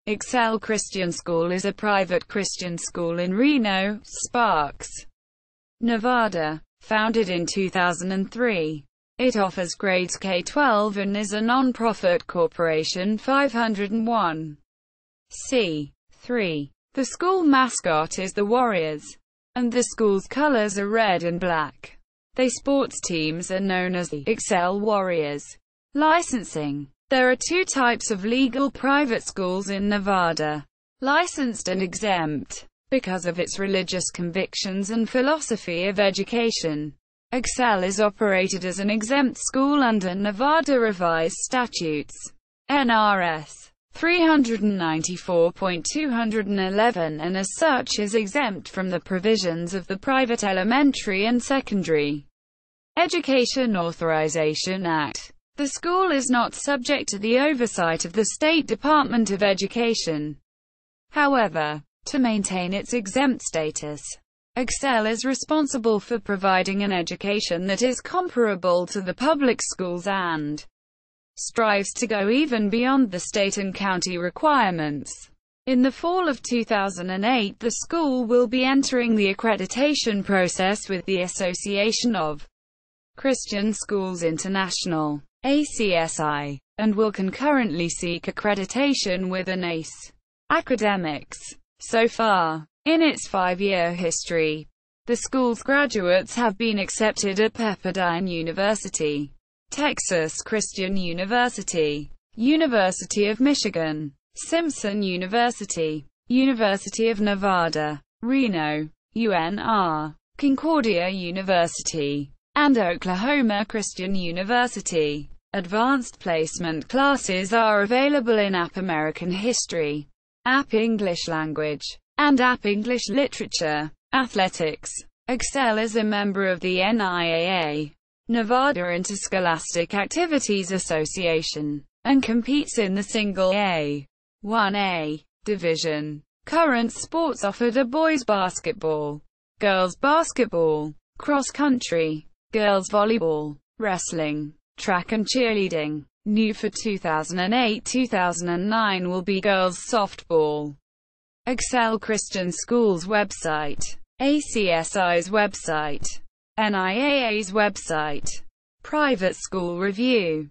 Excel Christian School is a private Christian school in Reno, Sparks, Nevada. Founded in 2003. It offers grades K-12 and is a non-profit corporation 501(c)(3). The school mascot is the Warriors, and the school's colors are red and black. Their sports teams are known as the Excel Warriors. Licensing. There are two types of legal private schools in Nevada: licensed and exempt. Because of its religious convictions and philosophy of education, Excel is operated as an exempt school under Nevada Revised Statutes, NRS 394.211, and as such is exempt from the provisions of the Private Elementary and Secondary Education Authorization Act. The school is not subject to the oversight of the State Department of Education. However, to maintain its exempt status, Excel is responsible for providing an education that is comparable to the public schools and strives to go even beyond the state and county requirements. In the fall of 2008, the school will be entering the accreditation process with the Association of Christian Schools International, ACSI, and will concurrently seek accreditation with an ACE. Academics. So far, in its 5-year history, the school's graduates have been accepted at Pepperdine University, Texas Christian University, University of Michigan, Simpson University, University of Nevada, Reno, UNR, Concordia University, and Oklahoma Christian University. Advanced placement classes are available in App American History, App English Language, and App English Literature. Athletics. Excel is a member of the NIAA, Nevada Interscholastic Activities Association, and competes in the Single A, 1A division. Current sports offered are boys basketball, girls basketball, cross country, girls volleyball, wrestling, track and cheerleading. New for 2008-2009 will be girls softball. Excel Christian School's website, ACSI's website, NIAA's website. Private School Review.